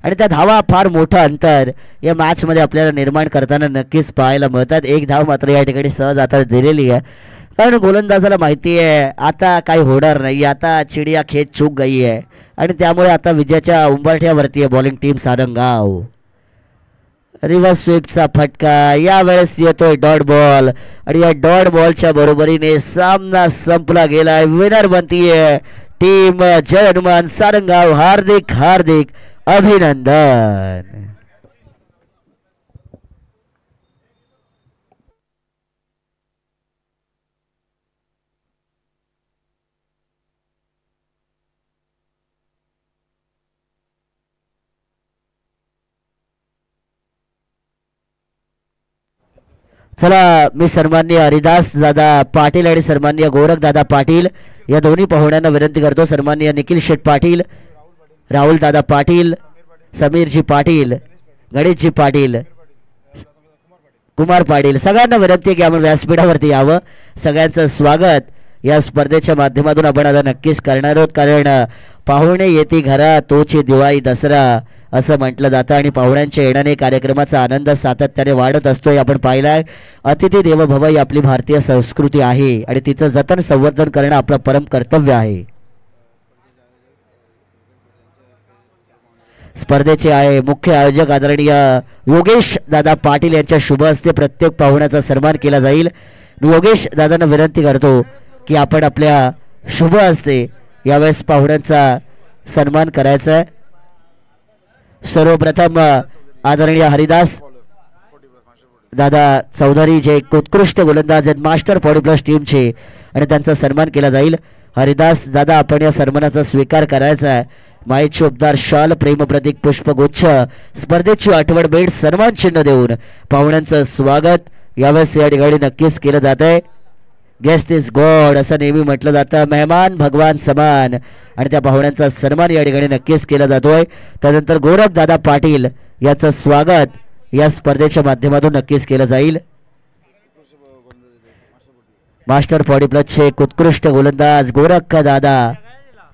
आणि त्या धावा फार मोठं अंतर या मॅचमध्ये आपल्याला निर्माण करताना नक्कीच पाहायला मिळतात. 1 धाव मात्र या ठिकाणी सहज आता दिलेली आहे, कारण गोलंदाजाला माहिती आहे आता काही होणार नाही, आता चिडिया खेत चूक गई आहे. आणि त्यामुळे आता विजयाच्या उंबरठ्यावरती आहे बॉलिंग टीम सारंगाव. रिव्हर्स स्वीपचा फटका, यावेळेस येतोय डॉट बॉल आणि या डॉट बॉलच्या बरोबरीने सामना संपला गेलाय. विनर बनतीये टीम जय हनुमान सारंगाव. हार्दिक हार्दिक अभिनंदन. चला, मी सन्माननीय हरिदास दादा पाटील आणि सन्माननीय गोरख दादा पाटील या दोन्ही पाहुण्यांना विनंती करतो. सन्माननीय निखिल शेठ पाटील, राहुल दादा पाटील, समीरजी पाटील, गणेशजी पाटील, कुमार पाटील, सगळ्यांना विनंती आहे की आपण व्यासपीठावरती यावं. सगळ्यांचं स्वागत या स्पर्धेच्या माध्यमातून आपण आता नक्कीच करणार आहोत, कारण पाहुणे येती घरा तोची दिवाळी दसरा असं म्हटलं जातं आणि पाहुण्यांच्या येण्याने कार्यक्रमाचा आनंद सातत्याने वाढत असतोय. आपण पाहिलाय अतिथी देव भव ही आपली भारतीय संस्कृती आहे आणि तिचं जतन संवर्धन करणं आपलं परम कर्तव्य आहे. स्पर्धेचे आहे मुख्य आयोजक आदरणीय योगेश दादा पाटील यांच्या शुभ हस्ते प्रत्येक पाहुण्याचा सन्मान केला जाईल. मी योगेश दादांना विनंती करतो की आपण आपल्या शुभ हस्ते यावेळेस पाहुण्यांचा सन्मान करायचा आहे. सर्वप्रथम आदरणीय हरिदास दादा चौधरी जे एक उत्कृष्ट गोलंदाज आहेत मास्टर 40+ टीमचे आणि त्यांचा सन्मान केला जाईल. हरिदास दादा आपण या सन्मानाचा स्वीकार करायचा आहे. माहीत शोभदार शाल, प्रेमप्रतीक, पुष्पगुच्छ, स्पर्धेची आठवण भेट, सन्मान चिन्ह देऊन पाहुण्यांचं स्वागत यावेळेस या ठिकाणी नक्कीच केलं जात आहे. गेस्ट इज गॉड असं नेहमी म्हटलं जातं. मेहमान भगवान समान आणि त्या पाहुण्यांचा सन्मान या ठिकाणी नक्कीच केला जातोय. त्यानंतर गोरख दादा पाटील याचं स्वागत या स्पर्धेच्या माध्यमातून नक्कीच केलं जाईल. मास्टर 40+ चे उत्कृष्ट गोलंदाज गोरख दादा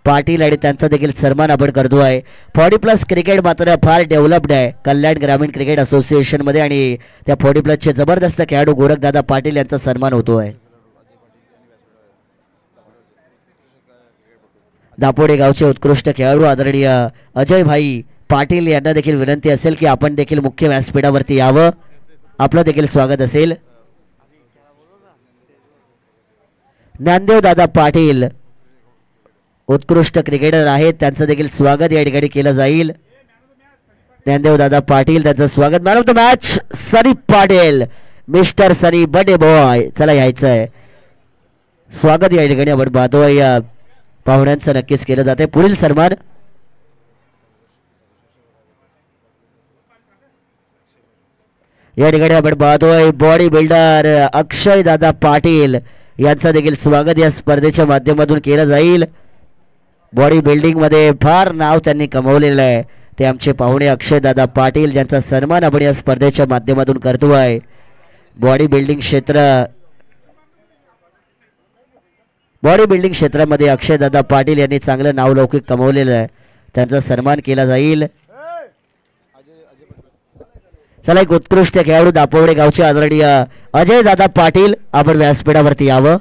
पाटील आणि त्यांचा देखील सन्मान आपण करतोय. 40+ क्रिकेट मात्र फार डेव्हलप्ड आहे कल्याण ग्रामीण क्रिकेट असोसिएशन मध्ये आणि त्या 40+ चे जबरदस्त खेळाडू गोरख दादा पाटील यांचा सन्मान होतोय. दापोडे गावचे उत्कृष्ट खेळाडू आदरणीय अजय भाई पाटील यांना देखील विनंती असेल की आपण देखील मुख्य व्यासपीठावरती यावं, आपलं देखील स्वागत असेल. ज्ञानदेव दादा पाटील उत्कृष्ट क्रिकेटर आहेत, त्यांचं देखील स्वागत या ठिकाणी केलं जाईल. ज्ञानदेव दादा पाटील त्यांचं स्वागत. Man of the match Sunny Patil, mister Sunny Bade boy. चला यायचं आहे स्वागत या ठिकाणी आपण पाहतोय या पाहुण्यांचं नक्कीच केलं जाते. पुढील सन्मान या ठिकाणी आपण पाहतोय बॉडी बिल्डर अक्षय दादा पाटील यांचं देखील स्वागत या स्पर्धेच्या माध्यमातून केलं जाईल. बॉडी बिल्डिंग मध्ये फार नाव त्यांनी कमवलेलं आहे ते आमचे पाहुणे अक्षय दादा पाटील, ज्यांचा सन्मान आपण या स्पर्धेच्या माध्यमातून करतोय. बॉडी बिल्डिंग क्षेत्रामध्ये अक्षय दादा पाटील यांनी चांगलं नावलौकिक कमवलेलं आहे, त्यांचा सन्मान केला जाईल. चला, एक उत्कृष्ट खेळाडू दापोडे गावचे आदरणीय अजय दादा पाटील आपण व्यासपीठावरती यावं.